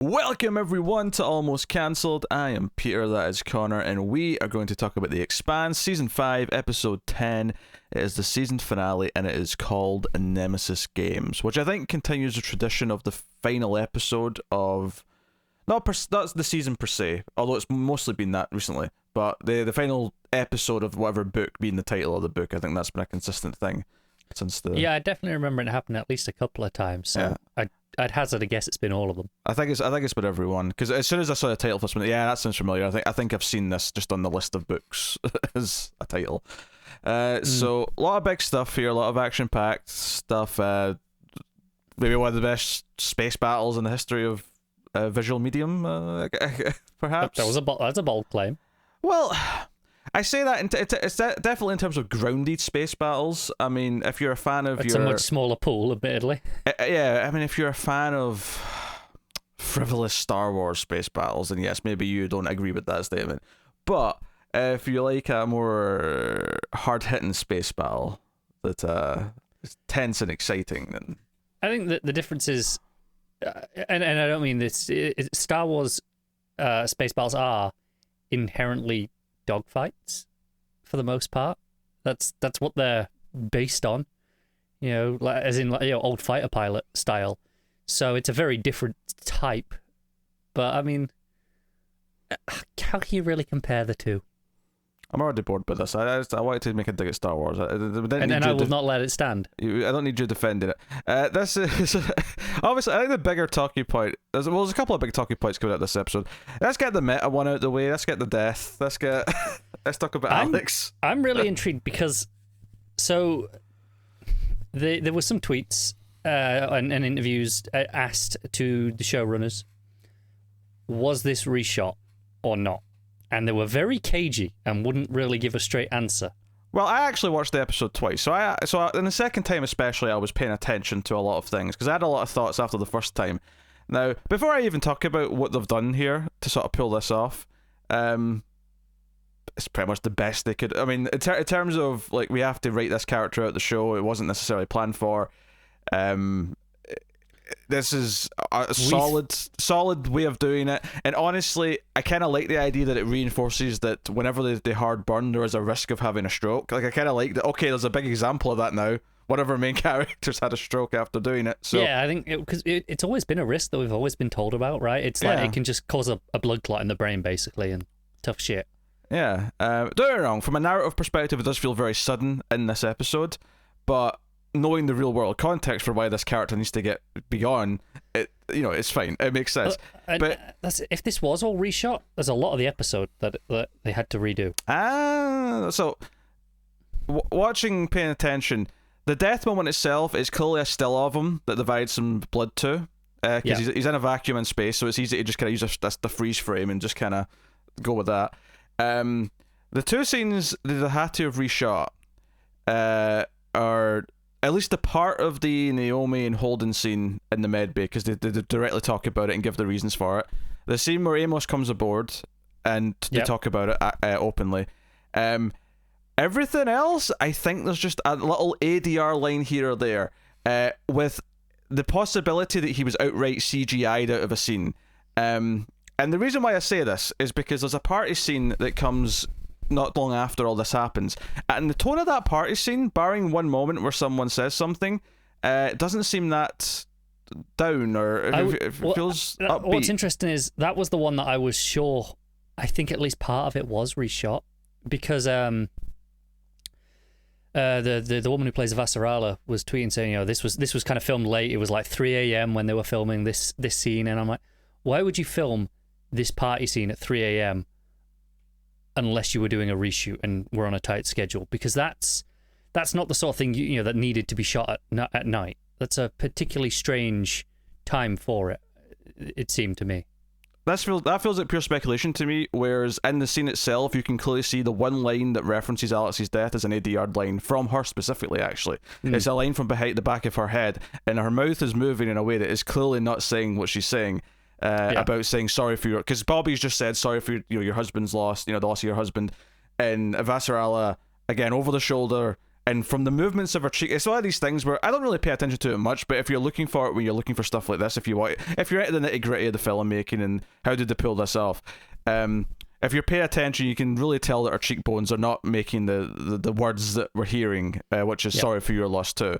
Welcome everyone to Almost Cancelled. I am Peter, that is Connor, and we are going to talk about The Expanse, Season 5, Episode 10. It is the season finale, and it is called Nemesis Games, which I think continues the tradition of the final episode of... Not the season per se, although it's mostly been that recently, but the final episode of whatever book being the title of the book. I think that's been a consistent thing since the... Yeah, I definitely remember it happened at least a couple of times, so yeah. I'd hazard a guess it's been all of them. I think it's been everyone, because as soon as I saw the title for this one, yeah, that sounds familiar. I think I've seen this just on the list of books as a title. So a lot of big stuff here, a lot of action-packed stuff. Maybe one of the best space battles in the history of visual medium, perhaps. That's a bold claim. Well, I say that it's definitely in terms of grounded space battles. I mean, if you're a fan of it's a much smaller pool, admittedly. Yeah, I mean, if you're a fan of frivolous Star Wars space battles, then yes, maybe you don't agree with that statement. But if you like a more hard-hitting space battle that is tense and exciting, then I think that the difference is, and I don't mean this, Star Wars space battles are inherently dogfights for the most part. That's what they're based on, as in old fighter pilot style. So it's a very different type. But I mean, how can you really compare the two? I'm already bored by this. I wanted to make a dig at Star Wars. I will not let it stand. I don't need you defending it. This is obviously, I think the bigger talking point. There's a couple of big talking points coming out of this episode. Let's get the meta one out of the way. Let's get the death. Let's talk about Alex. I'm really intrigued because there were some tweets and interviews asked to the showrunners, was this reshot or not? And they were very cagey and wouldn't really give a straight answer. Well, I actually watched the episode twice, so in the second time especially, I was paying attention to a lot of things because I had a lot of thoughts after the first time. Now, before I even talk about what they've done here to sort of pull this off, it's pretty much the best they could. I mean, in terms of like we have to write this character out the show, it wasn't necessarily planned for. This is a solid way of doing it, and honestly, I kind of like the idea that it reinforces that whenever they hard burn, there is a risk of having a stroke. Like I kind of like that. Okay, there's a big example of that now. One of our main characters had a stroke after doing it. So yeah, I think because it's always been a risk that we've always been told about, right? It's like it can just cause a blood clot in the brain, basically, and tough shit. Yeah, don't get me wrong. From a narrative perspective, it does feel very sudden in this episode, but knowing the real world context for why this character needs to get beyond it, it's fine. It makes sense. But if this was all reshot, there's a lot of the episode that they had to redo. So watching, paying attention, the death moment itself is clearly a still of him that they've added some blood to, because he's in a vacuum in space, so it's easy to just kind of use the freeze frame and just kind of go with that. The two scenes that they had to have reshot are at least the part of the Naomi and Holden scene in the medbay, because they directly talk about it and give the reasons for it. The scene where Amos comes aboard and they talk about it openly. Everything else, I think there's just a little ADR line here or there, with the possibility that he was outright CGI'd out of a scene. And the reason why I say this is because there's a party scene that comes not long after all this happens, and the tone of that party scene, barring one moment where someone says something, doesn't seem that down, or it feels upbeat. What's interesting is that was the one that I was sure, I think at least part of it was reshot, because the woman who plays Vasarala was tweeting saying, this was kind of filmed late. It was like 3 a.m. when they were filming this scene, and I'm like, why would you film this party scene at 3 a.m. unless you were doing a reshoot and were on a tight schedule? Because that's not the sort of thing that needed to be shot at night. That's a particularly strange time for it. It seemed to me. That feels like pure speculation to me, whereas in the scene itself, you can clearly see the one line that references Alex's death is an ADR line from her specifically, actually. It's a line from behind the back of her head, and her mouth is moving in a way that is clearly not saying what she's saying. About saying sorry for because Bobby's just said sorry for your husband's loss, the loss of your husband, and Vasarala again over the shoulder And from the movements of her cheek, it's one of these things where I don't really pay attention to it much, but if you're looking for it when you're looking for stuff like this, if you're into the nitty-gritty of the filmmaking and how did they pull this off, if you pay attention, you can really tell that her cheekbones are not making the words that we're hearing, which is sorry for your loss too.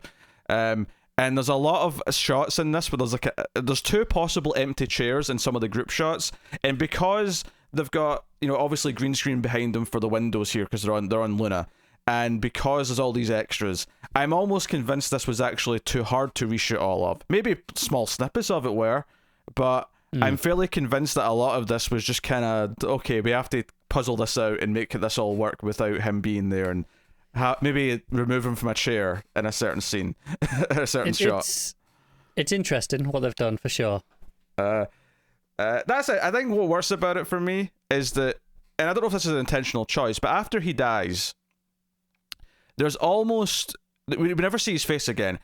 And there's a lot of shots in this where there's two possible empty chairs in some of the group shots, and because they've got, obviously green screen behind them for the windows here because they're on Luna, and because there's all these extras, I'm almost convinced this was actually too hard to reshoot all of. Maybe small snippets of it were, but I'm fairly convinced that a lot of this was just kind of, okay, we have to puzzle this out and make this all work without him being there, and maybe remove him from a chair in a certain scene, a certain shot. It's interesting what they've done, for sure. That's it. I think what works about it for me is that, and I don't know if this is an intentional choice, but after he dies, there's almost, we never see his face again.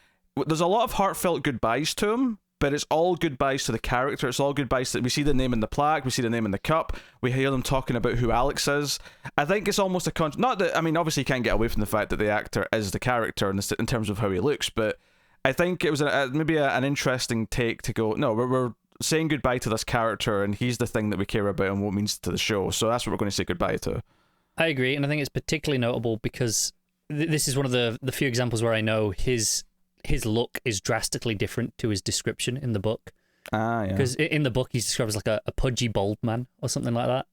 There's a lot of heartfelt goodbyes to him, but it's all goodbyes to the character. It's all goodbyes to, we see the name in the plaque, we see the name in the cup, we hear them talking about who Alex is. I think it's almost not that, I mean, obviously you can't get away from the fact that the actor is the character in terms of how he looks, but I think it was maybe an interesting take to go, no, we're saying goodbye to this character, and he's the thing that we care about and what it means to the show, so that's what we're going to say goodbye to. I agree, and I think it's particularly notable because this is one of the few examples where I know his look is drastically different to his description in the book. Yeah. Because in the book he's described as like a pudgy bald man or something like that,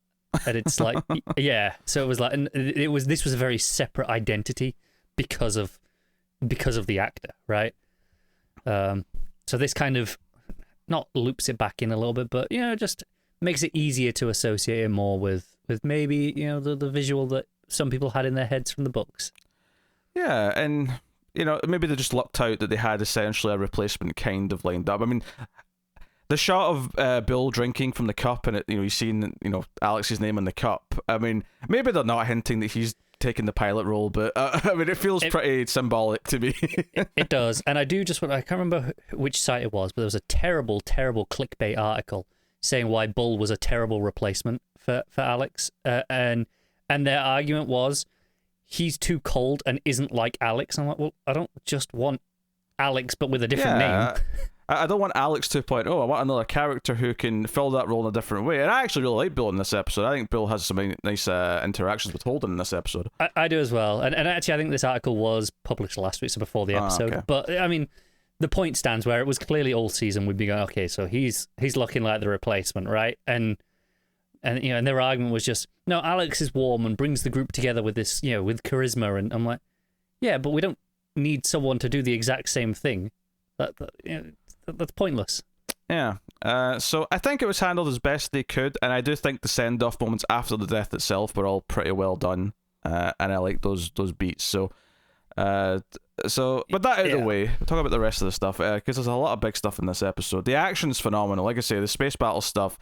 and it's like yeah. So it was like, and this was a very separate identity because of the actor, right? So this kind of not loops it back in a little bit, but just makes it easier to associate it more with maybe the visual that some people had in their heads from the books. Yeah, and maybe they just lucked out that they had essentially a replacement kind of lined up. I mean, the shot of Bill drinking from the cup, and you've seen Alex's name in the cup. I mean, maybe they're not hinting that he's taking the pilot role, but I mean, it feels pretty symbolic to me. It does, and I can't remember which site it was, but there was a terrible, terrible clickbait article saying why Bull was a terrible replacement for Alex, and their argument was, he's too cold and isn't like Alex. I'm like, well, I don't just want Alex, but with a different name. I don't want Alex 2.0. I want another character who can fill that role in a different way. And I actually really like Bill in this episode. I think Bill has some nice interactions with Holden in this episode. I do as well. And actually, I think this article was published last week, so before the episode. Okay. But, I mean, the point stands where it was clearly all season we'd be going, okay, so he's looking like the replacement, right? And their argument was just, no, Alex is warm and brings the group together with this, with charisma. And I'm like, yeah, but we don't need someone to do the exact same thing. That's pointless. Yeah. So I think it was handled as best they could, and I do think the send-off moments after the death itself were all pretty well done, and I like those beats. So, but that out of the way, we'll talk about the rest of the stuff, because there's a lot of big stuff in this episode. The action's phenomenal. Like I say, the space battle stuff.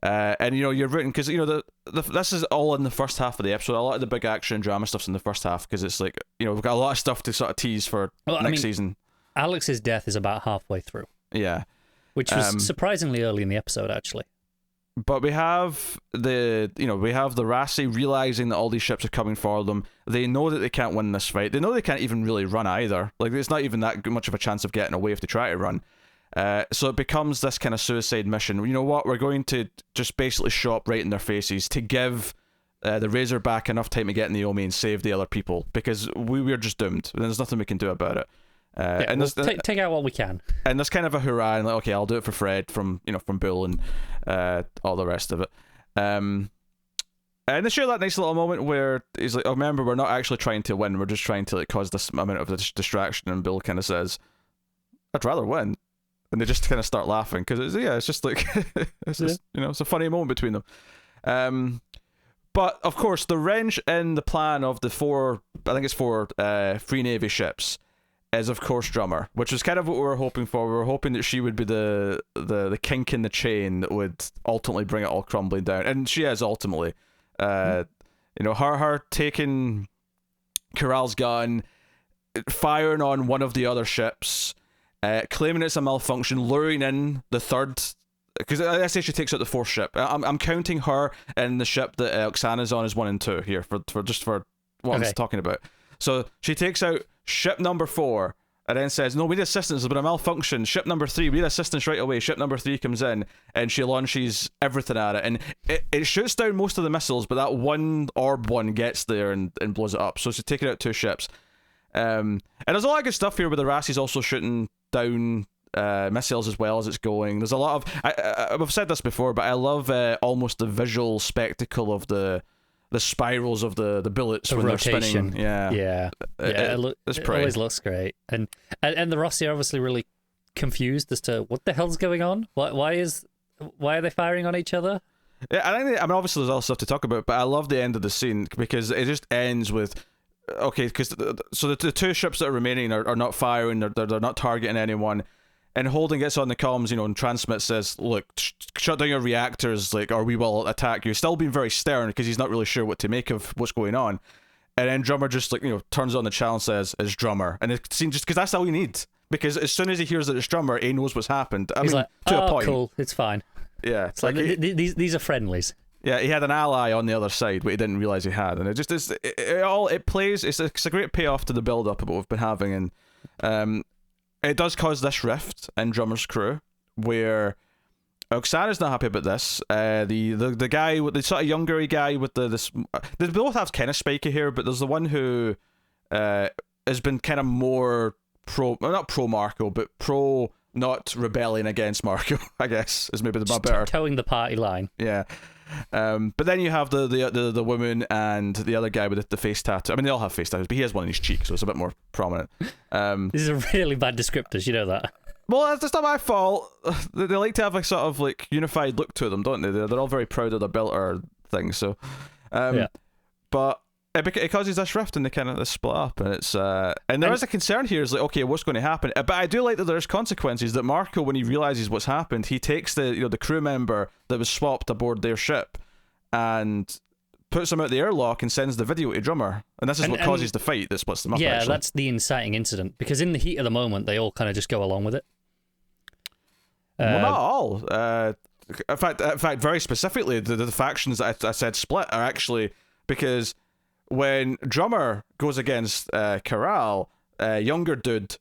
And you're rooting because this is all in the first half of the episode. A lot of the big action and drama stuff's in the first half because it's like we've got a lot of stuff to sort of tease for next season. Alex's death is about halfway through. Yeah, which was surprisingly early in the episode, actually. But we have the Rassi realizing that all these ships are coming for them. They know that they can't win this fight. They know they can't even really run either. Like it's not even that much of a chance of getting away if they try to run. So it becomes this kind of suicide mission. You know what? We're going to just basically show up right in their faces to give the Razorback enough time to get Naomi and save the other people, because we're just doomed. There's nothing we can do about it. And take out what we can. And there's kind of a hurrah, and like, okay, I'll do it for Fred from Bull and all the rest of it. And they share that nice little moment where he's like, "Oh, remember, we're not actually trying to win. We're just trying to cause this amount of distraction." And Bill kind of says, "I'd rather win." And they just kind of start laughing because it's just like it's a funny moment between them. But of course, the wrench in the plan of the four Free Navy ships is of course Drummer, which is kind of what we were hoping for. We were hoping that she would be the kink in the chain that would ultimately bring it all crumbling down, and she is ultimately. Her taking Corral's gun, firing on one of the other ships. Claiming it's a malfunction, luring in the third, because I say she takes out the fourth ship. I'm counting her and the ship that Oksana's on as 1 and 2 here for what I'm talking about. So she takes out ship number 4 and then says, no, we need assistance, there's been a malfunction. Ship number 3, we need assistance right away. Ship number 3 comes in and she launches everything at it. And it shoots down most of the missiles, but that one orb one gets there and blows it up. So she's taking out 2 ships. And there's a lot of good stuff here with the Rassi's also shooting down missiles as well as it's going. There's a lot of... I've said this before, but I love almost the visual spectacle of the spirals of the bullets when rotation. They're spinning. Yeah. It always looks great. And the Rossi are obviously really confused as to what the hell's going on. Why are they firing on each other? Yeah, I mean, obviously there's other stuff to talk about, but I love the end of the scene because it just ends with... Okay, because so the 2 ships that are remaining are not firing, they're not targeting anyone. And Holden gets on the comms, and transmits, says, look, shut down your reactors, or we will attack you. Still being very stern, because he's not really sure what to make of what's going on. And then Drummer just, turns on the channel and says, it's Drummer. And it seems just because that's all you need. Because as soon as he hears that it's Drummer, he knows what's happened. He's like, to a point. Cool, it's fine. Yeah. It's like these are friendlies. Yeah, he had an ally on the other side, but he didn't realize he had. And it just is, it plays, it's a great payoff to the build-up of what we've been having. And, it does cause this rift in Drummer's crew, where Oksana's not happy about this. The guy with the sort of younger guy with this, they both have kind of spiky hair, but there's the one who has been kind of more not pro Marco, but pro not rebelling against Marco. I guess is maybe the better towing the party line. Yeah. But then you have the woman and the other guy with the face tattoo. I mean, they all have face tattoos, but he has one in his cheek, so it's a bit more prominent. These are really bad descriptors, you know that. Well, that's not my fault. They like to have a sort of unified look to them, don't they? They're all very proud of their belter thing. So, yeah. But it causes this rift and they kind of split up, and it's and there is a concern here. Is okay, what's going to happen? But I do like that there's consequences. That Marco, when he realizes what's happened, he takes the crew member that was swapped aboard their ship and puts him out the airlock and sends the video to Drummer, and this is what causes the fight that splits them up. Yeah, actually. That's the inciting incident, because in the heat of the moment, they all kind of just go along with it. Well, not all. In fact, very specifically, the factions that I said split are actually because when Drummer goes against Corral, younger dude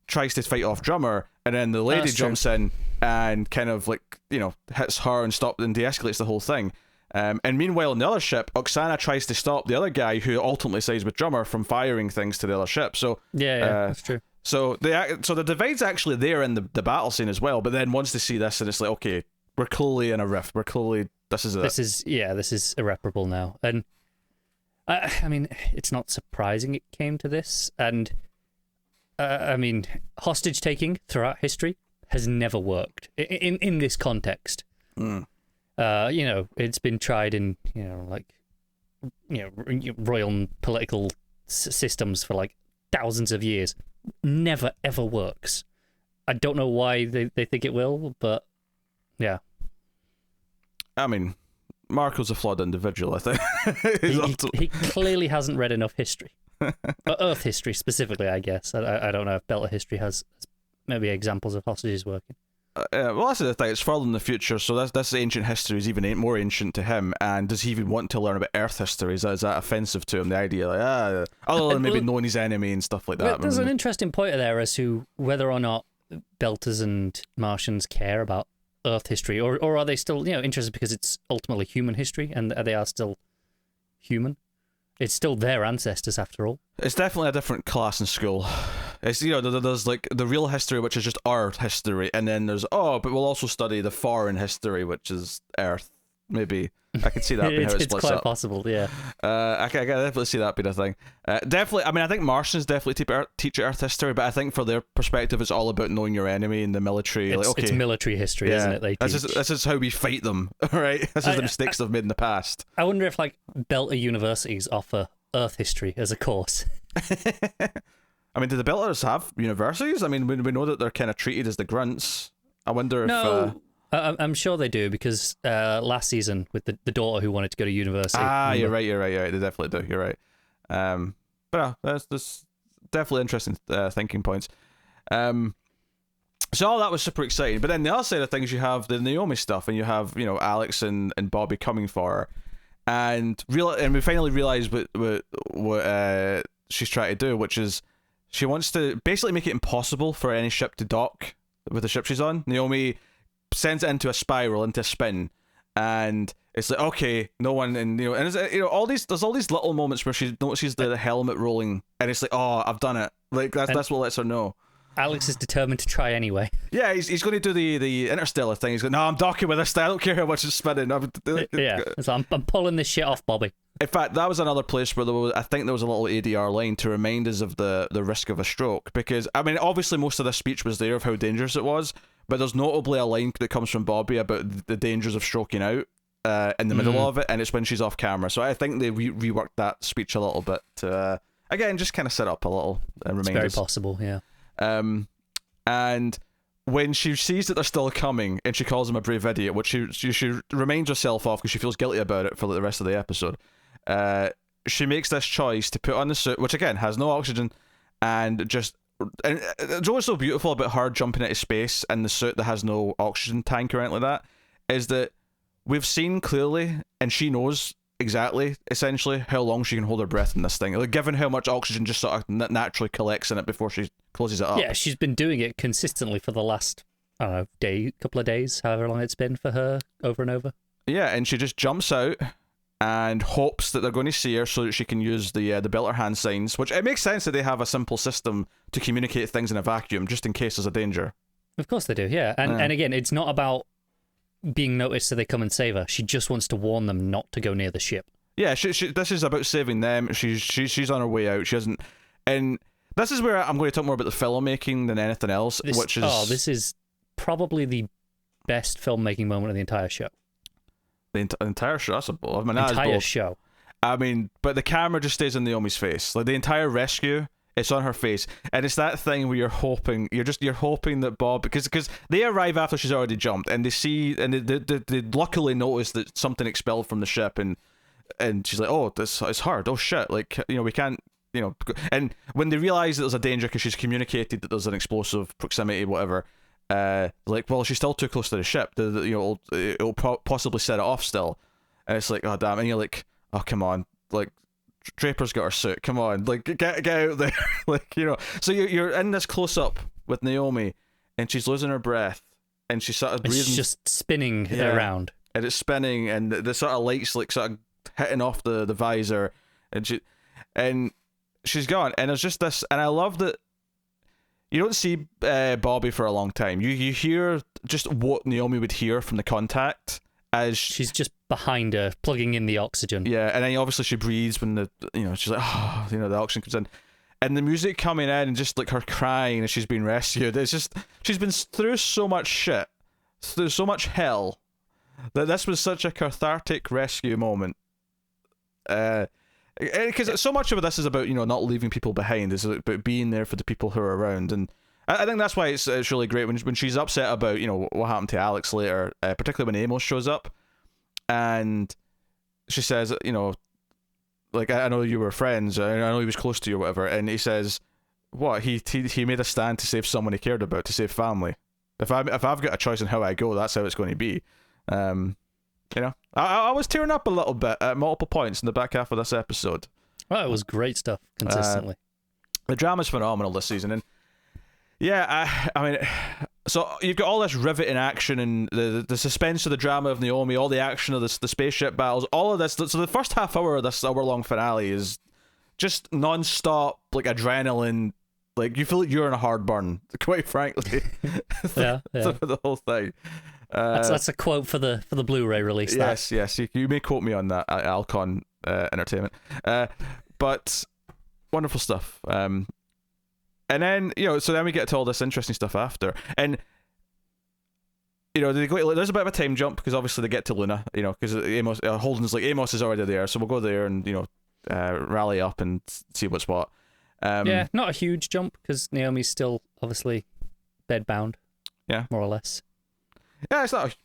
tries to fight off Drummer, and then the lady jumps in and kind of hits her and de-escalates the whole thing. And meanwhile, on the other ship, Oksana tries to stop the other guy who ultimately sides with Drummer from firing things to the other ship. So that's true. So the divide's actually there in the battle scene as well. But then once they see this, and it's like, okay, we're clearly in a rift. We're clearly this is this is irreparable now. And I mean, it's not surprising it came to this. And I mean, hostage taking throughout history has never worked in this context. It's been tried in royal political systems for thousands of years. Never ever works. I don't know why they think it will, but yeah. I mean, Marco's a flawed individual, I think. he clearly hasn't read enough history. Earth history specifically, I guess. I don't know if Belter history has maybe examples of hostages working. Well, that's the thing. It's further in the future, so this ancient history is even more ancient to him. And does he even want to learn about Earth history? Is that offensive to him? The idea, other than maybe knowing his enemy and stuff like that. Well, there's an interesting point there as to whether or not Belters and Martians care about Earth history, or are they still interested because it's ultimately human history, and they are still human. It's still their ancestors, after all. It's definitely a different class in school. It's there's the real history, which is just our history, and then there's but we'll also study the foreign history, which is Earth. Maybe I can see that being how it splits up. It's quite possible, yeah. I can definitely see that being a thing. Definitely, I mean, I think Martians definitely teach Earth history, but I think for their perspective, it's all about knowing your enemy and the military. It's military history, isn't it? This is how we fight them, right? This is the mistakes they've made in the past. I wonder if Belter universities offer Earth history as a course. I mean, do the Belters have universities? I mean, we know that they're kind of treated as the grunts. I wonder if... No, I'm sure they do, because last season with the daughter who wanted to go to university. You're right. They definitely do. You're right. But there's definitely interesting thinking points. So all that was super exciting. But then the other side of things, you have the Naomi stuff, and you have Alex and Bobby coming for her, and we finally realize what she's trying to do, which is she wants to basically make it impossible for any ship to dock with the ship she's on. Naomi sends it into a spiral, into a spin, and it's like, okay, no one, and and it's, there's all these little moments where she notices the helmet rolling, and it's like, oh, I've done it. Like that's what lets her know. Alex is determined to try anyway. Yeah, he's going to do the interstellar thing. He's going, no, I'm docking with this thing. I don't care how much it's spinning. Yeah, so I'm pulling this shit off, Bobby. In fact, that was another place where I think there was a little ADR line to remind us of the risk of a stroke. Because, I mean, obviously most of this speech was there of how dangerous it was, but there's notably a line that comes from Bobby about the dangers of stroking out in the middle of it, and it's when she's off camera. So I think they reworked that speech a little bit to, again, just kind of set up a little reminders. It's very possible, yeah. And when she sees that they're still coming, and she calls him a brave idiot, which she reminds herself of because she feels guilty about it for the rest of the episode, she makes this choice to put on the suit, which again has no oxygen, and it's always so beautiful about her jumping into space in the suit that has no oxygen tank or anything like that, is that we've seen clearly, and she knows exactly, essentially, how long she can hold her breath in this thing. Like, given how much oxygen just sort of naturally collects in it before she closes it up. Yeah, she's been doing it consistently for the last, I don't know, couple of days, however long it's been for her, over and over. Yeah, and she just jumps out and hopes that they're going to see her so that she can use the built her hand signs, which it makes sense that they have a simple system to communicate things in a vacuum, just in case there's a danger. Of course they do, yeah. And again, it's not about being noticed so they come and save her. She just wants to warn them not to go near the ship. Yeah, this is about saving them. She's on her way out. She hasn't, and this is where I'm going to talk more about the filmmaking than anything else. This is probably the best filmmaking moment of the entire show. The entire show. That's a ball. Entire show. I mean, but the camera just stays on Naomi's face. Like the entire rescue, it's on her face, and it's that thing where you're hoping that Bob, because they arrive after she's already jumped, and they see, and they luckily notice that something expelled from the ship, and she's like, oh, this is hard. Oh shit! Like, we can't, and when they realize that there's a danger because she's communicated that there's an explosive proximity, whatever. Like, well, she's still too close to the ship. It'll possibly set it off still, and it's like, oh damn, and you're like, oh come on, like. Draper's got her suit. Come on, like get out there, like So you're in this close up with Naomi, and she's losing her breath, and she's sort of breathing. It's just spinning around, and it's spinning, and the sort of lights like sort of hitting off the visor, and she's gone, and there's just this, and I love that you don't see Bobby for a long time. You hear just what Naomi would hear from the contact. As she's just behind her, plugging in the oxygen. Yeah, and then obviously she breathes when she's like, oh, the oxygen comes in, and the music coming in, and just like her crying as she's being rescued. It's just she's been through so much shit, through so much hell, that this was such a cathartic rescue moment. Because so much of this is about not leaving people behind. It's about being there for the people who are around, and I think that's why it's really great when she's upset about what happened to Alex later, particularly when Amos shows up, and she says, like, I know you were friends, I know he was close to you or whatever, and he says, what, he made a stand to save someone he cared about, to save family. If I've got a choice on how I go, that's how it's going to be. I was tearing up a little bit at multiple points in the back half of this episode. Oh, it was great stuff consistently. The drama's phenomenal this season, and yeah, I mean, so you've got all this riveting action and the suspense of the drama of Naomi, all the action of the spaceship battles, all of this. So the first half hour of this hour-long finale is just non-stop, like, adrenaline. Like, you feel like you're in a hard burn, quite frankly. Yeah. The whole thing. That's a quote for the Blu-ray release. Yes. You may quote me on that at Alcon Entertainment. But wonderful stuff. And then, so then we get to all this interesting stuff after. And, there's a bit of a time jump, because obviously they get to Luna, because Amos, Holden's like, Amos is already there, so we'll go there and, rally up and see what's what. Yeah, not a huge jump, because Naomi's still, obviously, bedbound. Yeah. More or less. Yeah, it's not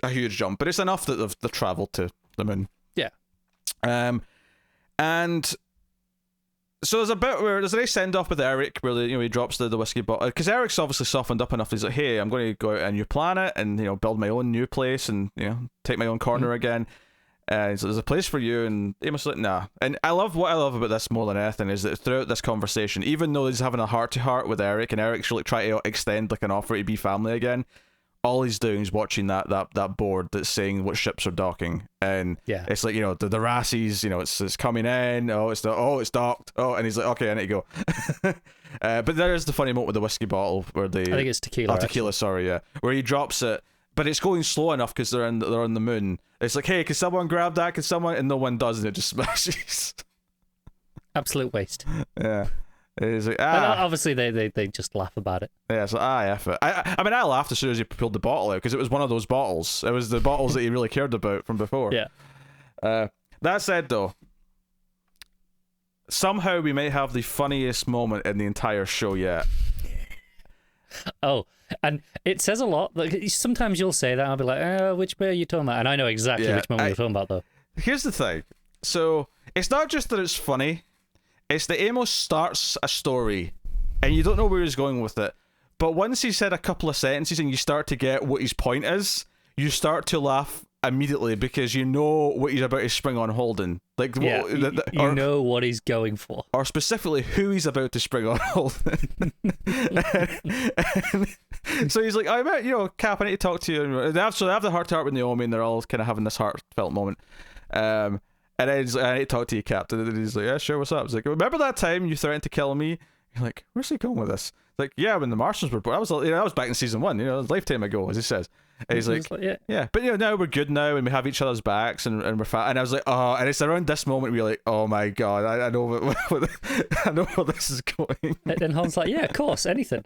a huge jump, but it's enough that they've travelled to the moon. Yeah. And so there's a bit where there's a nice send off with Eric, where he drops the whiskey bottle, because Eric's obviously softened up enough. He's like, hey, I'm going to go out on a new planet and build my own new place and take my own corner again. And so there's a place for you, and Amos like, nah. And what I love about this more than anything is that throughout this conversation, even though he's having a heart-to-heart with Eric, and Eric's like trying to extend like an offer to be family again, all he's doing is watching that board that's saying what ships are docking, and it's like, the Rassies, it's coming in. It's docked. And he's like, okay, I need to go. But there's the funny moment with the whiskey bottle where I think it's tequila. Oh, tequila, sorry, yeah, where he drops it. But it's going slow enough because they're on the moon. It's like, hey, can someone grab that? Can someone? And no one does, and it just smashes. Absolute waste. Yeah. It's like, obviously, they just laugh about it. Yeah, so F it. I mean, I laughed as soon as he pulled the bottle out because it was one of those bottles. It was the bottles that he really cared about from before. Yeah. That said, though, somehow we may have the funniest moment in the entire show yet. Oh, and it says a lot. Like, sometimes you'll say that, I'll be like, which bit are you talking about? And I know exactly which moment you're talking about, though. Here's the thing. So, it's not just that it's funny, it's that Amos starts a story, and you don't know where he's going with it. But once he's said a couple of sentences and you start to get what his point is, you start to laugh immediately because you know what he's about to spring on Holden. Like, you know what he's going for, or specifically who he's about to spring on Holden. and so he's like, I bet Cap, I need to talk to you. And they have the heart-to-heart with Naomi, and they're all kind of having this heartfelt moment. And then he's like, I need to talk to you, Captain. And he's like, yeah, sure, what's up? He's like, remember that time you threatened to kill me? You're like, where's he going with this? Like, yeah, when the Martians were born, that was back in season 1, a lifetime ago, as he says. And he's like, yeah, but now we're good now, and we have each other's backs, and we're fat. And I was like, oh, and it's around this moment where you're like, oh my god, I know I know where this is going. And Han's like, yeah, of course, anything.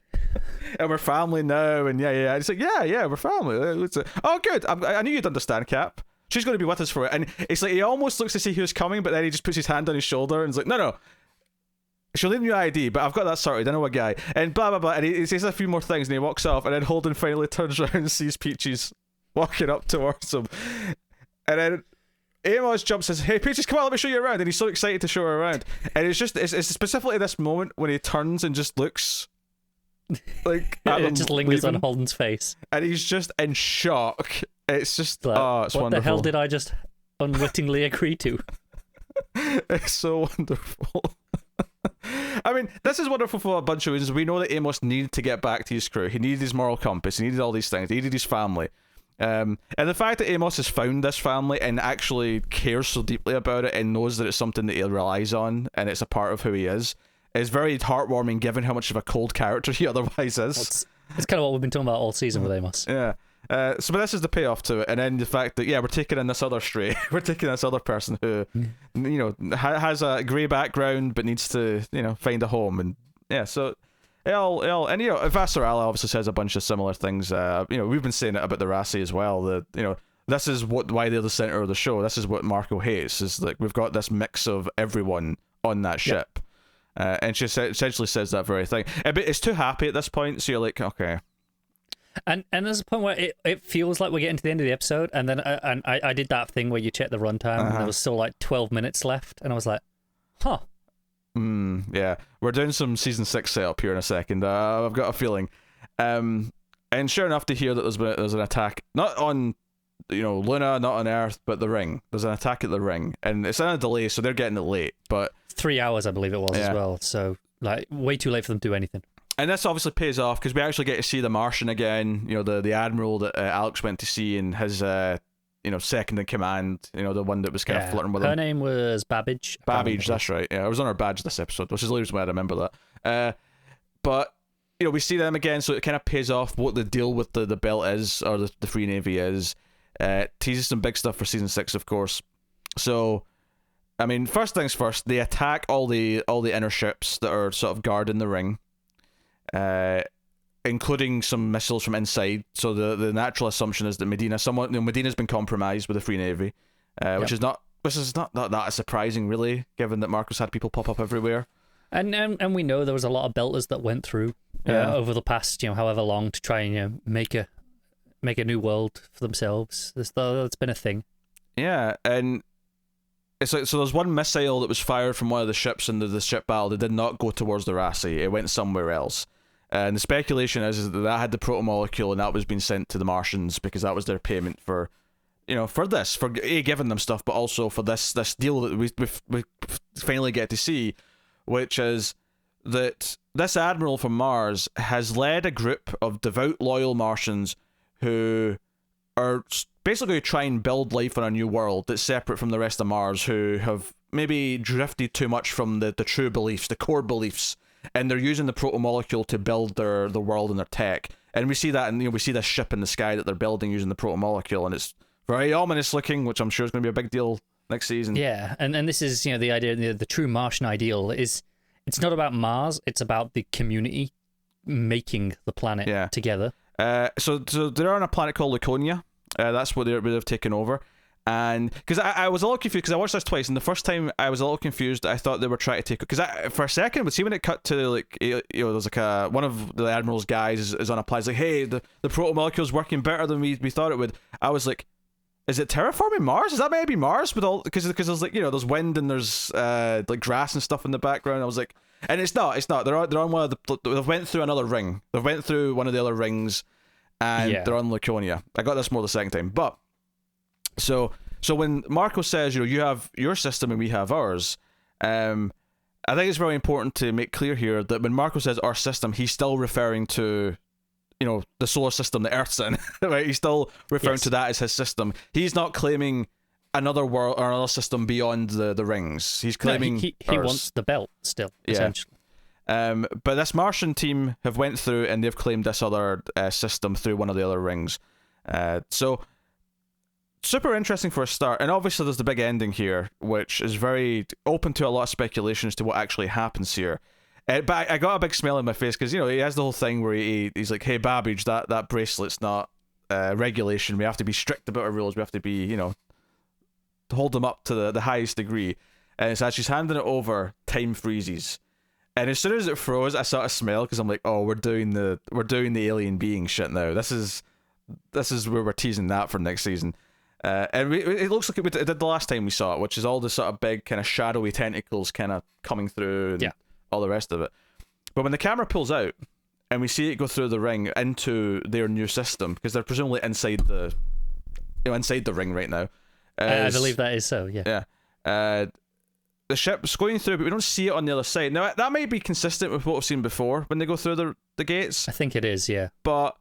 And we're family now, and yeah. And it's like, yeah, we're family. Oh, good. I knew you'd understand, Cap. She's going to be with us for it. And it's like he almost looks to see who's coming, but then he just puts his hand on his shoulder and is like, no. She'll need a new ID, but I've got that sorted. I know a guy. And blah, blah, blah. And he says a few more things and he walks off. And then Holden finally turns around and sees Peaches walking up towards him. And then Amos jumps and says, hey, Peaches, come on, let me show you around. And he's so excited to show her around. And it's specifically this moment when he turns and just looks like it just lingers on Holden's face. And he's just in shock. It's just, it's wonderful. What the hell did I just unwittingly agree to? It's so wonderful. I mean, this is wonderful for a bunch of reasons. We know that Amos needed to get back to his crew. He needed his moral compass. He needed all these things. He needed his family. And the fact that Amos has found this family and actually cares so deeply about it and knows that it's something that he relies on and it's a part of who he is very heartwarming, given how much of a cold character he otherwise is. It's kind of what we've been talking about all season with Amos. Yeah. But this is the payoff to it, and then the fact that we're taking in this other stray, we're taking this other person who, has a grey background but needs to, find a home, and so and Vassarala obviously says a bunch of similar things. We've been saying it about the Rassi as well. That this is why they're the center of the show. This is what Marco hates. Is like we've got this mix of everyone on that ship, and she essentially says that very thing. But it's too happy at this point, so you're like, okay. And there's a point where it feels like we're getting to the end of the episode, and then I did that thing where you check the runtime, and there was still like 12 minutes left, and I was like, huh. Yeah, we're doing some season 6 setup here in a second. I've got a feeling. And sure enough to hear that there's an attack, not on Luna, not on Earth, but the ring. There's an attack at the ring, and it's on a delay, so they're getting it late. But 3 hours, I believe it was as well. So like way too late for them to do anything. And this obviously pays off because we actually get to see the Martian again. The admiral that Alex went to see and his second in command. The one that was kind of flirting with him. Her name was Babbage. Babbage, that's right. Yeah, I was on her badge this episode, which is the reason why I remember that. But we see them again, so it kind of pays off what the deal with the belt is, or the Free Navy is. Teases some big stuff for season 6, of course. So, I mean, first things first, they attack all the inner ships that are sort of guarding the ring. Including some missiles from inside. So the natural assumption is that Medina's been compromised with the Free Navy, which is not that surprising, really, given that Marcos had people pop up everywhere. And we know there was a lot of belters that went through over the past however long to try and make a new world for themselves. That's been a thing. Yeah, and it's like, so there's one missile that was fired from one of the ships in the ship battle that did not go towards the Rassi. It went somewhere else. And the speculation is that had the proto-molecule and that was being sent to the Martians because that was their payment for, for this, for giving them stuff, but also for this deal that we finally get to see, which is that this admiral from Mars has led a group of devout, loyal Martians who are basically going to try and build life on a new world that's separate from the rest of Mars, who have maybe drifted too much from the true beliefs, the core beliefs, and they're using the proto-molecule to build the world and their tech. And we see that, and we see this ship in the sky that they're building using the proto-molecule, and it's very ominous looking, which I'm sure is going to be a big deal next season. Yeah, and this is the idea, the true Martian ideal is it's not about Mars, it's about the community making the planet together. So they're on a planet called Laconia. That's what they've taken over. And because I was a little confused, because I watched this twice, and the first time I was a little confused. I thought they were trying to take, because for a second, but see when it cut to like, there's like one of the admiral's guys is on a planet, like, hey, the proto molecule's working better than we thought it would. I was like, is it terraforming Mars? Is that maybe Mars with all, because there's like, there's wind and there's like grass and stuff in the background. I was like, and it's not. They're on one of the. They've went through another ring. They've went through one of the other rings, and they're on Laconia. I got this more the second time, but. So when Marco says, you have your system and we have ours, I think it's very important to make clear here that when Marco says our system, he's still referring to, the solar system that Earth's in, right? He's still referring to that as his system. He's not claiming another world or another system beyond the rings. He's claiming he wants the belt still, essentially. But this Martian team have went through and they've claimed this other system through one of the other rings. So super interesting for a start, and obviously there's the big ending here, which is very open to a lot of speculation as to what actually happens here. But I got a big smile in my face because he has the whole thing where he's like, "Hey, Babbage, that bracelet's not regulation. We have to be strict about our rules. We have to be, hold them up to the highest degree." And so as she's handing it over, time freezes, and as soon as it froze, I sort of smiled because I'm like, "Oh, we're doing the alien being shit now. This is where we're teasing that for next season." And it looks like it did the last time we saw it, which is all the sort of big kind of shadowy tentacles kind of coming through and all the rest of it. But when the camera pulls out and we see it go through the ring into their new system, because they're presumably inside the ring right now. I believe that is so, yeah. Yeah. The ship's going through, but we don't see it on the other side. Now, that might be consistent with what we've seen before when they go through the gates. I think it is, yeah. But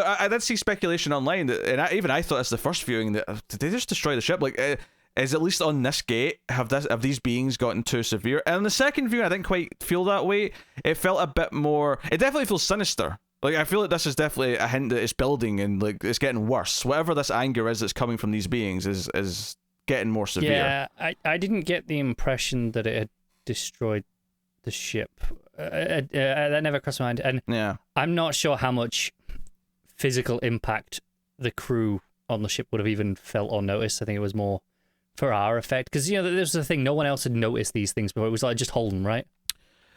I did see speculation online, and even I thought it's the first viewing that did they just destroy the ship? Like, is at least on this gate have these beings gotten too severe? And on the second viewing, I didn't quite feel that way. It felt a bit more. It definitely feels sinister. Like, I feel like this is definitely a hint that it's building and like it's getting worse. Whatever this anger is that's coming from these beings is getting more severe. Yeah, I didn't get the impression that it had destroyed the ship. That never crossed my mind, and I'm not sure how much physical impact the crew on the ship would have even felt or noticed. I think it was more for our effect, because there's the thing, no one else had noticed these things before. It was like just Holden, right?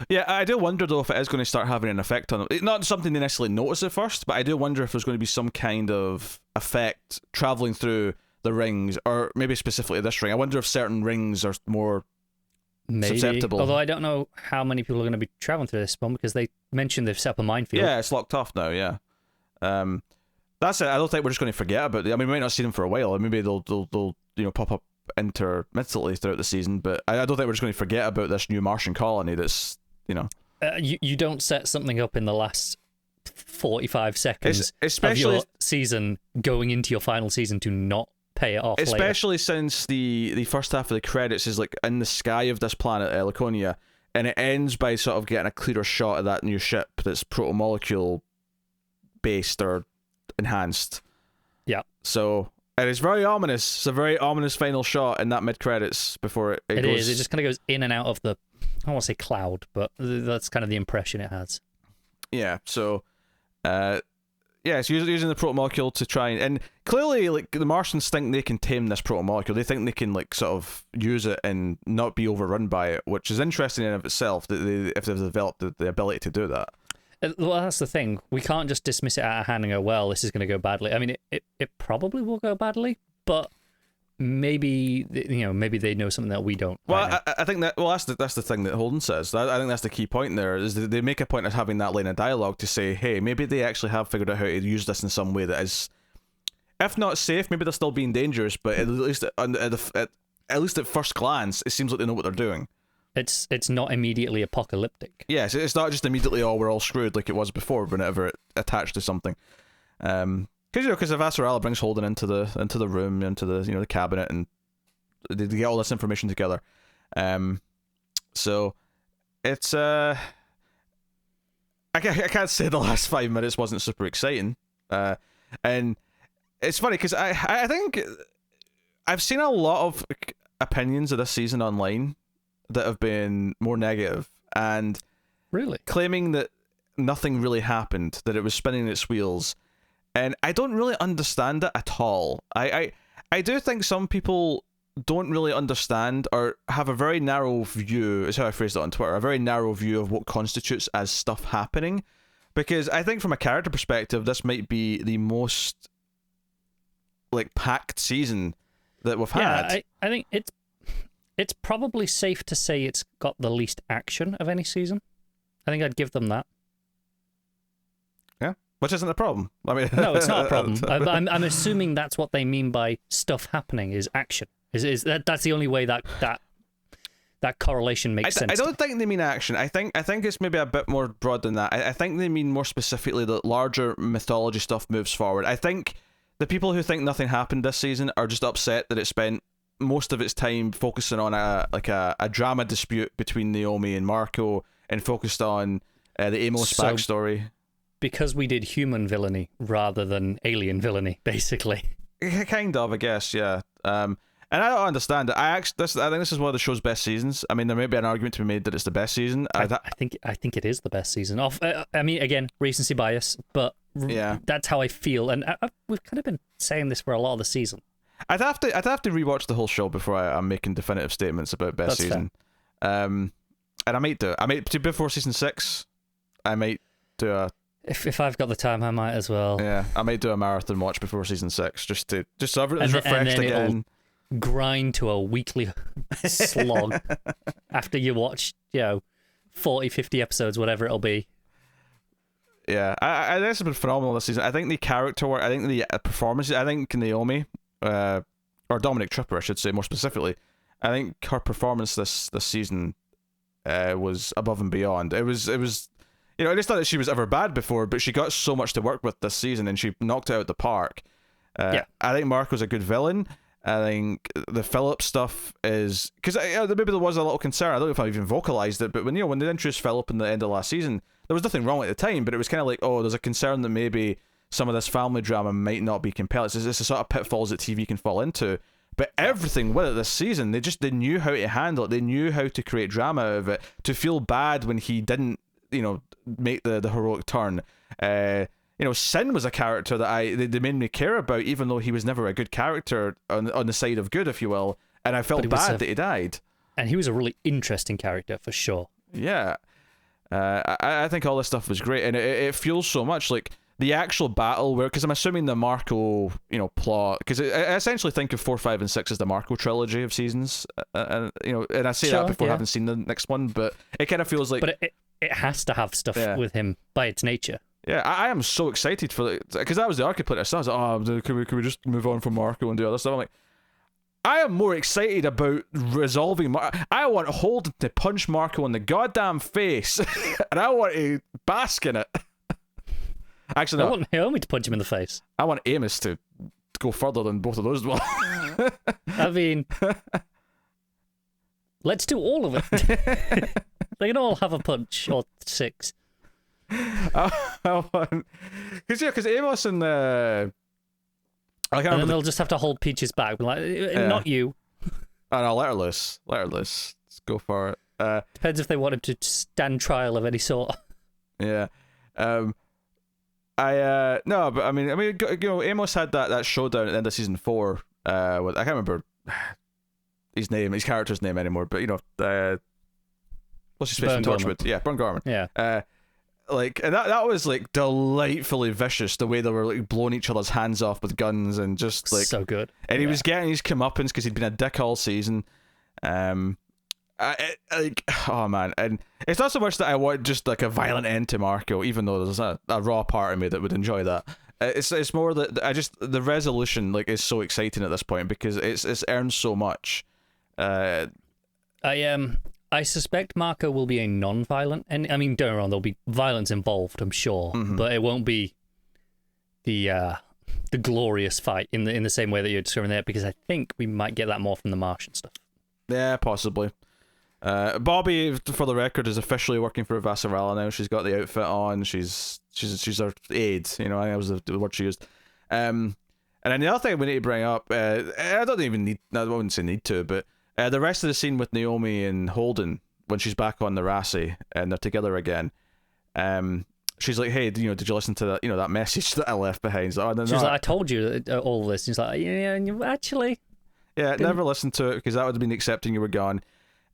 Yeah, I do wonder though if it is going to start having an effect on them. It's not something they necessarily notice at first, but I do wonder if there's going to be some kind of effect traveling through the rings, or maybe specifically this ring. I wonder if certain rings are more susceptible. Although I don't know how many people are going to be traveling through this one, because they mentioned they've set up a minefield. Yeah, it's locked off now. Yeah. That's it. I don't think we're just going to forget about it. I mean, we might not see them for a while. Maybe they'll pop up intermittently throughout the season. But I don't think we're just going to forget about this new Martian colony. That's you don't set something up in the last 45 seconds especially of your season going into your final season to not pay it off. Especially later. Since the first half of the credits is like in the sky of this planet, Laconia, and it ends by sort of getting a clearer shot of that new ship that's proto-molecule based or enhanced. Yeah. So it is very ominous. It's a very ominous final shot in that mid-credits before it goes. It is. It just kind of goes in and out of the, I don't want to say cloud, but that's kind of the impression it has. Yeah. So, it's using the proto-molecule to try and clearly, like, the Martians think they can tame this proto-molecule. They think they can, like, sort of use it and not be overrun by it, which is interesting in and of itself, that if they've developed the ability to do that. Well, that's the thing. We can't just dismiss it out of hand and go, well, this is going to go badly. I mean, it probably will go badly, but maybe they know something that we don't. Well, I think that's the thing that Holden says. I think that's the key point there, is that they make a point of having that line of dialogue to say, hey, maybe they actually have figured out how to use this in some way that is... if not safe, maybe they're still being dangerous, but at least at least at first glance, it seems like they know what they're doing. It's not immediately apocalyptic. Yes, it's not just immediately, oh, we're all screwed like it was before whenever it attached to something. Because if Acerala brings Holden into the room, into the the cabinet, and they get all this information together. So it's I can't say the last 5 minutes wasn't super exciting. And it's funny because I think I've seen a lot of opinions of this season online that have been more negative and really claiming that nothing really happened, that it was spinning its wheels. And I don't really understand it at all. I do think some people don't really understand or have a very narrow view, is how I phrased it on Twitter, a very narrow view of what constitutes as stuff happening. Because I think from a character perspective, this might be the most packed season that we've had. Yeah, I think it's probably safe to say it's got the least action of any season. I think I'd give them that. Yeah, which isn't a problem. I mean, no, it's not a problem. I'm assuming that's what they mean by stuff happening is action. That's the only way that correlation makes sense. I don't think they mean action. I think it's maybe a bit more broad than that. I think they mean more specifically that larger mythology stuff moves forward. I think the people who think nothing happened this season are just upset that it spent most of its time focusing on a drama dispute between Naomi and Marco and focused on the Amos backstory. Because we did human villainy rather than alien villainy, basically. Kind of, I guess, yeah. And I don't understand it. I think this is one of the show's best seasons. I mean, there may be an argument to be made that it's the best season. I think it is the best season. I mean, again, recency bias, but yeah, that's how I feel. And we've kind of been saying this for a lot of the season. I'd have to rewatch the whole show before I'm making definitive statements about best that's season. Fair. And I might do it. I might do before season 6. I might do a. If I've got the time, I might as well. Yeah, I might do a marathon watch before season 6 just so everything's refreshed again. Grind to a weekly slog after you watch 40, 50 episodes, whatever it'll be. Yeah, I think it's been phenomenal this season. I think the character work, I think the performances, I think Naomi or Dominic Tripper I should say more specifically, I think her performance this season was above and beyond. It was I just thought that she was ever bad before, but she got so much to work with this season and she knocked it out of the park. I think Marco's a good villain. I think the Philip stuff is because maybe there was a little concern. I don't know if I even vocalized it, but when they introduced Philip in the end of last season, there was nothing wrong at the time, but it was kind of like, oh, there's a concern that maybe some of this family drama might not be compelling. It's the sort of pitfalls that TV can fall into. But everything with it this season, they knew how to handle it. They knew how to create drama out of it. To feel bad when he didn't, make the heroic turn. Sin was a character that they made me care about, even though he was never a good character on the side of good, if you will. And I felt bad that he died. And he was a really interesting character for sure. Yeah, I think all this stuff was great, and it feels so much like the actual battle because I'm assuming the Marco plot, because I essentially think of 4, 5, and 6 as the Marco trilogy of seasons, and I say that before having seen the next one, but it kind of feels like. But it has to have stuff with him by its nature. Yeah, I am so excited for it because that was the arc I started. I was like, can we just move on from Marco and do other stuff? I'm like, I am more excited about resolving. I want Holden to punch Marco in the goddamn face, and I want to bask in it. Actually, I want Naomi to punch him in the face. I want Amos to go further than both of those. I mean, let's do all of it. They can all have a punch or 6. Because Amos and then they'll just have to hold Peach's back, be like, not you. And I'll let her loose. Let's go for it. Depends if they want him to stand trial of any sort. Yeah. No, but I mean, Amos had that showdown at the end of season 4. I can't remember his character's name anymore, but what's his face from Torchwood? Yeah, Burn Garman. Yeah. And that was delightfully vicious, the way they were blowing each other's hands off with guns and just so good. And he was getting his comeuppance because he'd been a dick all season. Oh man, and it's not so much that I want just a violent end to Marco, even though there's a raw part of me that would enjoy that. It's more that the resolution like is so exciting at this point because it's earned so much. I suspect Marco will be a non-violent, and I mean, don't get me wrong, there'll be violence involved, I'm sure, but it won't be the glorious fight in the same way that you're describing there, because I think we might get that more from the Martian stuff. Yeah, possibly. Bobby, for the record, is officially working for Vassarala now. She's got the outfit on. She's her aide. You know, I think that was the word she used. And then the other thing we need to bring up, I don't even need. I wouldn't say need to, but the rest of the scene with Naomi and Holden when she's back on the Rassi and they're together again. She's like, hey, you know, did you listen to that? You know, that message that I left behind? She's like, I told you all this. She's like, yeah, you actually. Yeah, never listened to it because that would have been accepting you were gone.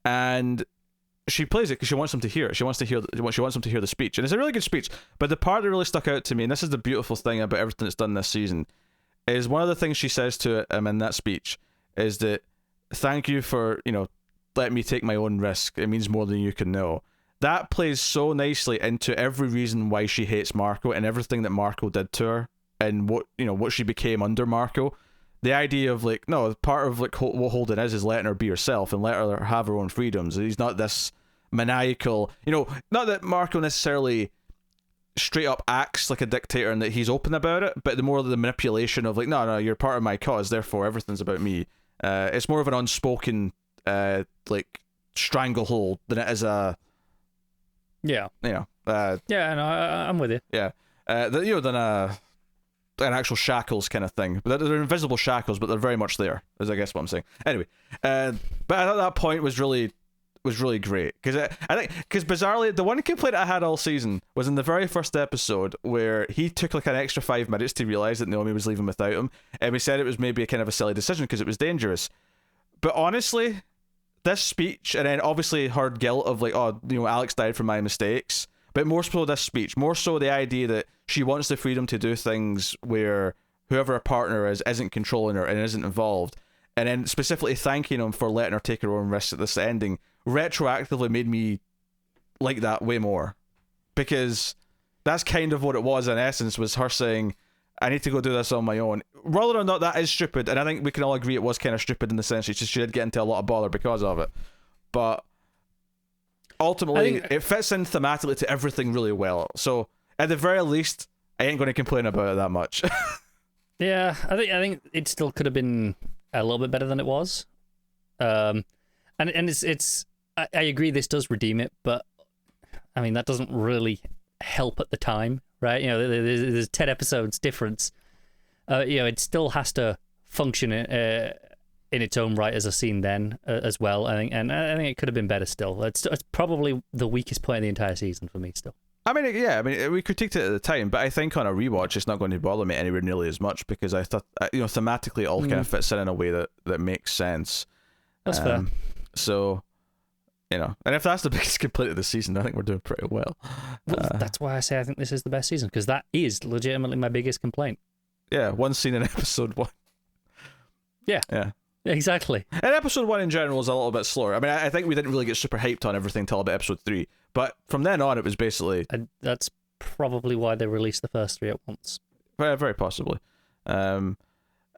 And she plays it because she wants them to hear it. She wants them to hear the speech, and it's a really good speech. But the part that really stuck out to me, and this is the beautiful thing about everything that's done this season, is one of the things she says to him in that speech is that thank you for, you know, letting me take my own risk. It means more than you can know. That plays so nicely into every reason why she hates Marco and everything that Marco did to her and what she became under Marco. The idea of like, no, part of like what Holden is letting her be herself and let her have her own freedoms. He's not this maniacal, you know, not that Marco necessarily straight up acts like a dictator and that he's open about it, but the more the manipulation of like, no, you're part of my cause, therefore everything's about me. It's more of an unspoken like stranglehold than it is a no, I'm with you. Yeah, than an actual shackles kind of thing. But they're invisible shackles, but they're very much there, is I guess what I'm saying. Anyway, but I thought that point was really great because I think bizarrely the one complaint I had all season was in the very first episode where he took like an extra 5 minutes to realize that Naomi was leaving without him, and we said it was maybe a kind of a silly decision because it was dangerous. But honestly, this speech, and then obviously her guilt of like, oh, you know, Alex died from my mistakes, but more so this speech, more so the idea that she wants the freedom to do things where whoever her partner is isn't controlling her and isn't involved, and then specifically thanking him for letting her take her own risks at this ending retroactively made me like that way more, because that's kind of what it was in essence, was her saying, I need to go do this on my own. Whether or not that is stupid, and I think we can all agree it was kind of stupid in the sense she did get into a lot of bother because of it, but ultimately it fits in thematically to everything really well. So at the very least, I ain't going to complain about it that much. Yeah, I think it still could have been a little bit better than it was. And it's I agree this does redeem it, but I mean that doesn't really help at the time, right? You know, there's 10 episodes difference. You know, it still has to function in its own right as a scene then as well. I think it could have been better still. It's probably the weakest point of the entire season for me still. I mean, yeah, we critiqued it at the time, but I think on a rewatch, it's not going to bother me anywhere nearly as much because I thought, you know, thematically, it all kind of fits in a way that makes sense. That's fair. So, you know, and if that's the biggest complaint of the season, I think we're doing pretty well. That's why I say I think this is the best season, because that is legitimately my biggest complaint. Yeah, one scene in episode 1. Yeah. Exactly. And episode 1 in general is a little bit slower. I mean, I think we didn't really get super hyped on everything until about episode 3. But from then on, it was basically... And that's probably why they released the first 3 at once. Very, very possibly. I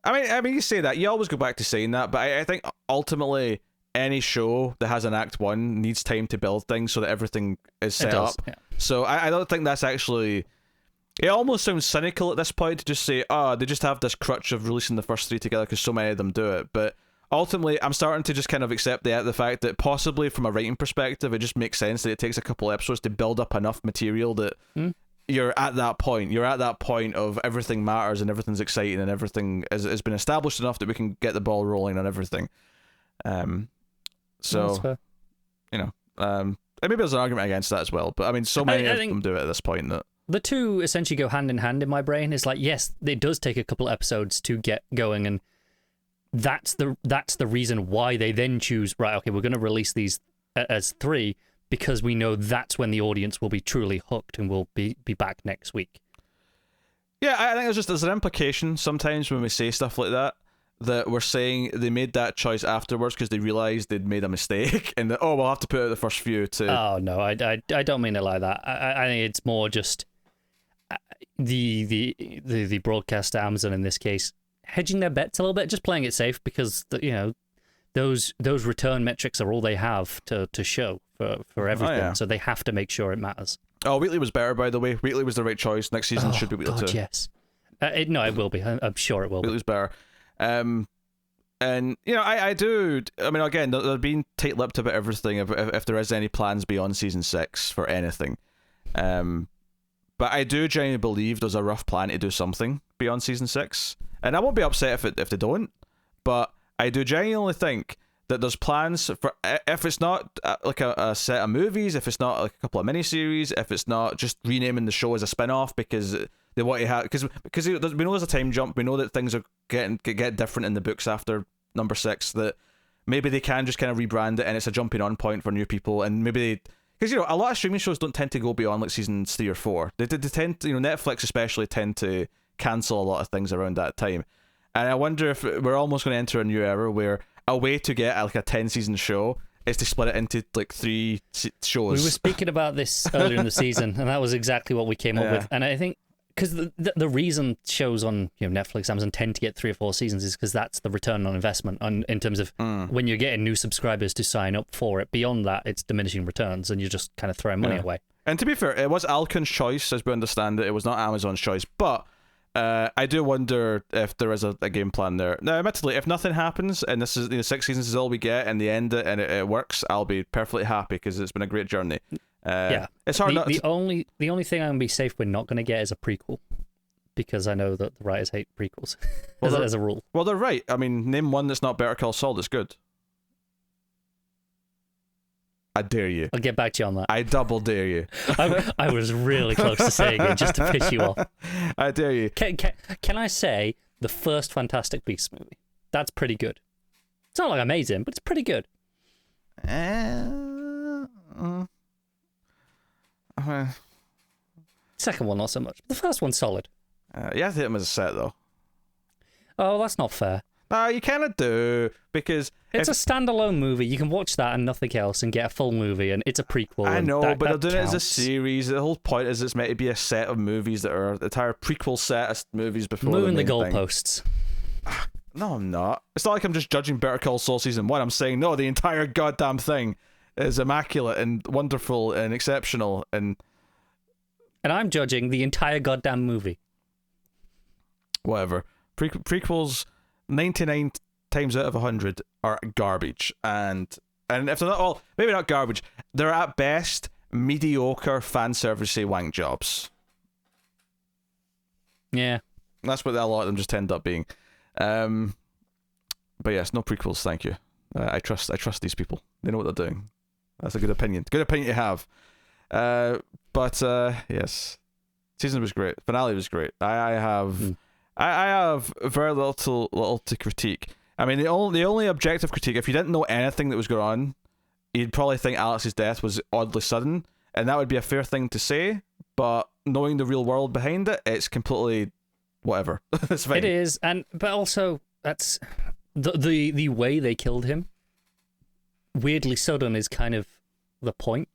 mean, you say that. You always go back to saying that. But I think ultimately, any show that has an Act 1 needs time to build things so that everything is set up. Yeah. So I don't think that's actually... It almost sounds cynical at this point to just say, they just have this crutch of releasing the first 3 together because so many of them do it. But ultimately, I'm starting to just kind of accept the fact that possibly from a writing perspective, it just makes sense that it takes a couple episodes to build up enough material that you're at that point. You're at that point of everything matters and everything's exciting and everything has been established enough that we can get the ball rolling on everything. So, you know, and maybe there's an argument against that as well. But I mean, so many of them do it at this point that... The two essentially go hand in hand in my brain. It's like, yes, it does take a couple episodes to get going, and that's the reason why they then choose, right, okay, we're going to release these as 3 because we know that's when the audience will be truly hooked and will be back next week. Yeah, I think there's an implication sometimes when we say stuff like that we're saying they made that choice afterwards because they realised they'd made a mistake and that, we'll have to put out the first few to... Oh, no, I don't mean it like that. I think it's more just... the broadcaster, Amazon in this case, hedging their bets a little bit, just playing it safe because those return metrics are all they have to show for everything. Oh, yeah. So they have to make sure it matters. Oh, Wheatley was better, by the way. Wheatley was the right choice. Next season should be Wheatley too. Yes. No, it will be. I'm sure it will. Wheatley was better. And I do. I mean, again, they're being tight-lipped about everything. If there is any plans beyond season 6 for anything, but I do genuinely believe there's a rough plan to do something beyond season 6, and I won't be upset if they don't. But I do genuinely think that there's plans for, if it's not like a set of movies, if it's not like a couple of miniseries, if it's not just renaming the show as a spin-off because they want to have, because we know there's a time jump, we know that things are get different in the books after number 6, that maybe they can just kind of rebrand it and it's a jumping on point for new people, and maybe because a lot of streaming shows don't tend to go beyond like seasons 3 or 4. They tend to, Netflix especially tend to cancel a lot of things around that time, and I wonder if we're almost going to enter a new era where a way to get like a 10-season show is to split it into like 3 shows. We were speaking about this earlier in the season, and that was exactly what we came up with. And I think because the reason shows on Netflix, Amazon tend to get 3 or 4 seasons is because that's the return on investment in terms of when you're getting new subscribers to sign up for it. Beyond that, it's diminishing returns, and you're just kind of throwing money away. And to be fair, it was Alcon's choice, as we understand it. It was not Amazon's choice, but I do wonder if there is a game plan there. Now, admittedly, if nothing happens and this is 6 seasons is all we get and they end it and it works, I'll be perfectly happy because it's been a great journey. It's hard not. The only thing I'm gonna be safe we're not gonna get is a prequel, because I know that the writers hate prequels as a rule. Well, they're right. I mean, name one that's not Better Call Saul that's good. I dare you. I'll get back to you on that. I double dare you. I was really close to saying it just to piss you off. I dare you. Can I say the first Fantastic Beasts movie? That's pretty good. It's not like amazing, but it's pretty good. Second one, not so much. The first one's solid. You have to hit them as a set, though. Oh, that's not fair. No, you kind of do, because it's a standalone movie. You can watch that and nothing else and get a full movie, and it's a prequel. I know, but they're doing counts. it as a series. The whole point is it's meant to be a set of movies that are the entire prequel set of movies before moving the goalposts. No, I'm not. It's not like I'm just judging Better Call Saul season 1. I'm saying no, the entire goddamn thing is immaculate and wonderful and exceptional, and I'm judging the entire goddamn movie. Whatever. Prequels, 99 times out of 100 are garbage, and if they're not all, maybe not garbage, they're at best mediocre fan servicey wank jobs. Yeah, that's what a lot of them just end up being. But yes, no prequels, thank you. I trust these people. They know what they're doing. That's a good opinion. Good opinion to have. But yes, season was great. Finale was great. I have very little to critique. I mean, the only objective critique, if you didn't know anything that was going on, you'd probably think Alex's death was oddly sudden, and that would be a fair thing to say. But knowing the real world behind it, it's completely whatever. It's fine. It is, but also that's the way they killed him. Weirdly sudden is kind of the point.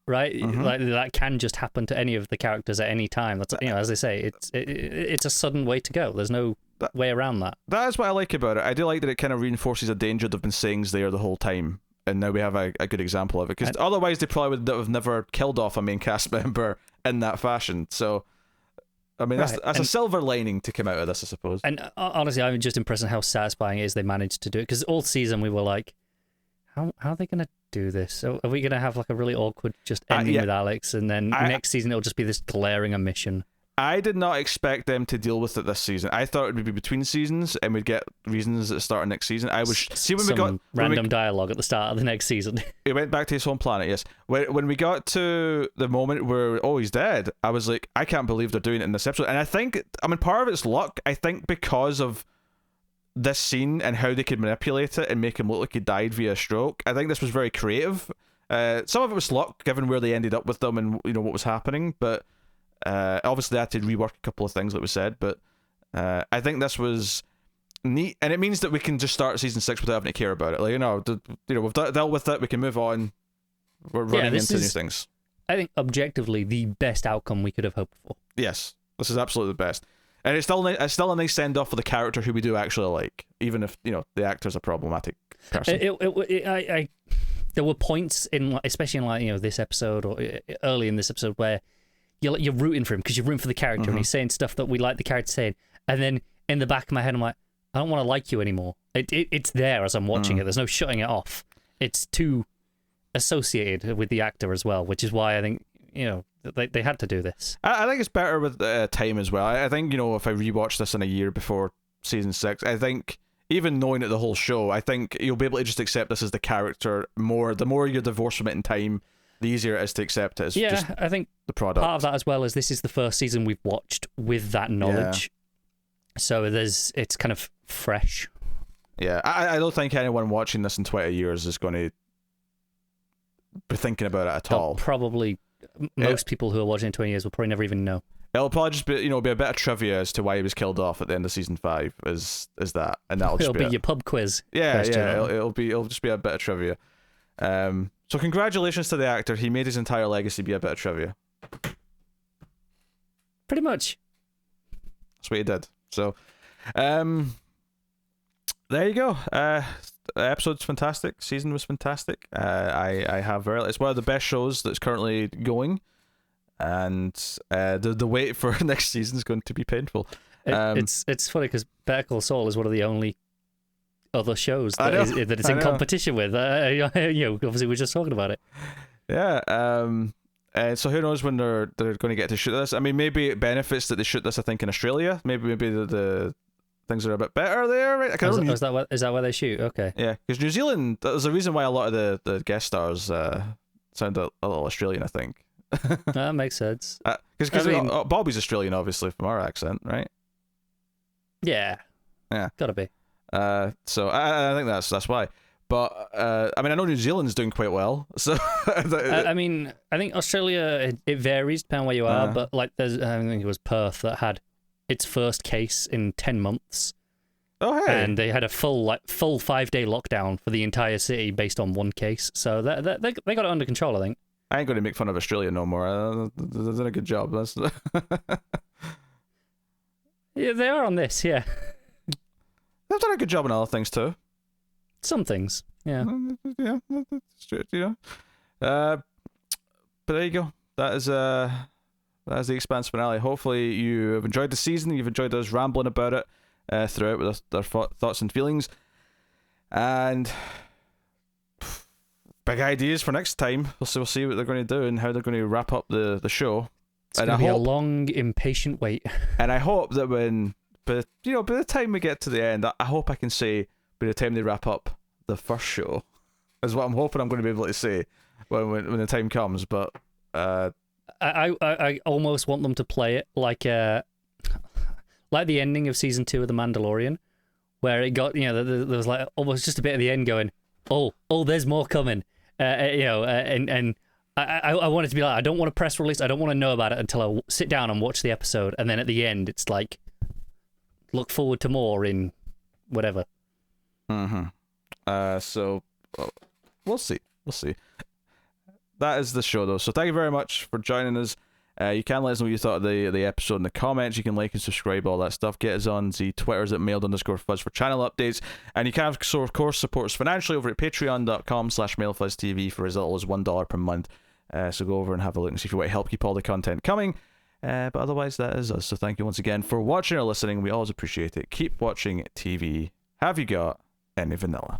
Right, like that can just happen to any of the characters at any time. That's as they say, it's a sudden way to go. There's no way around that. That is what I like about it. I do like that it kind of reinforces a danger they've been saying's there the whole time, and now we have a good example of it. Because otherwise, they probably would have never killed off a main cast member in that fashion. So, I mean, that's a silver lining to come out of this, I suppose. And honestly, I'm just impressed at how satisfying it is they managed to do it. Because all season we were like, how are they going to do this? So are we going to have like a really awkward just ending with Alex, and then next season it'll just be this glaring omission? I did not expect them to deal with it this season. I thought it would be between seasons and we'd get reasons at the start of next season. I was random dialogue at the start of the next season. It went back to his home planet. Yes, when we got to the moment where he's dead, I was like, I can't believe they're doing it in this episode. And I think, part of it's luck. I think because of this scene and how they could manipulate it and make him look like he died via stroke, I think this was very creative. Some of it was luck, given where they ended up with them and what was happening. But obviously, they had to rework a couple of things that was said. But I think this was neat, and it means that we can just start season 6 without having to care about it. Like we've dealt with it. We can move on. We're running into new things. I think objectively the best outcome we could have hoped for. Yes. This is absolutely the best. And it's still a nice send off for the character who we do actually like, even if the actor's a problematic person. There were points in, especially in this episode or early in this episode, where you're rooting for him because you're rooting for the character and he's saying stuff that we like the character saying, and then in the back of my head I'm like, I don't want to like you anymore. It's there as I'm watching it. There's no shutting it off. It's too associated with the actor as well, which is why I think they had to do this. I think it's better with time as well. I think if I rewatch this in a year before season 6, I think even knowing it the whole show, I think you'll be able to just accept this as the character more. The more you're divorced from it in time, the easier it is to accept it as just I think the product. Part of that as well is this is the first season we've watched with that knowledge, so it's kind of fresh. Yeah, I don't think anyone watching this in 20 years is going to be thinking about it at all. Probably most people who are watching in 20 years will probably never even know. It'll probably just be be a bit of trivia as to why he was killed off at the end of season 5 is that, and that'll just be your pub quiz. Yeah, it'll just be a bit of trivia. So congratulations to the actor. He made his entire legacy be a bit of trivia. Pretty much. That's what he did. So, there you go. The episode's fantastic. Season was fantastic. I have it's one of the best shows that's currently going, and the wait for next season is going to be painful. It's funny because Better Call Saul is one of the only other shows that it's in competition with. Obviously we're just talking about it. Yeah. And so who knows when they're going to get to shoot this? I mean, maybe it benefits that they shoot this, I think, in Australia. Maybe the things are a bit better there, right? Is that where they shoot? Okay. Yeah, because New Zealand, there's a reason why a lot of the guest stars sound a little Australian, I think. That makes sense. Because Bobby's Australian, obviously, from our accent, right? Yeah. Gotta be. So I think that's why. But I mean, I know New Zealand's doing quite well. So I mean, I think Australia it varies depending on where you are. But like, I think it was Perth that had its first case in 10 months. Oh hey! And they had a full 5-day lockdown for the entire city based on one case. So they got it under control, I think. I ain't going to make fun of Australia no more. They've done a good job. That's yeah, they are on this. Yeah, they've done a good job on other things too. Some things, yeah. Yeah, that's true. But there you go. That is the Expanse finale. Hopefully you have enjoyed the season. You've enjoyed us rambling about it throughout with our thoughts and feelings. And big ideas for next time. We'll see what they're going to do and how they're going to wrap up the show. It's going to be a long, impatient wait. And I hope that by the time we get to the end, I hope I can say, by the time they wrap up the first show, is what I'm hoping I'm going to be able to say when the time comes. But I almost want them to play it like the ending of season 2 of The Mandalorian, where it got there was like almost just a bit at the end going, oh, there's more coming, and I want it to be like, I don't want to press release, I don't want to know about it until I sit down and watch the episode, and then at the end it's like, look forward to more in whatever. So we'll see. That is the show though. So thank you very much for joining us. You can let us know what you thought of the episode in the comments. You can like and subscribe, all that stuff. Get us on the Twitters at mailed_fuzz for channel updates. And you can, of course, support us financially over at patreon.com/mailfuzztv for as little as $1 per month. So go over and have a look and see if you want to help keep all the content coming. But otherwise, that is us. So thank you once again for watching or listening. We always appreciate it. Keep watching TV. Have you got any vanilla?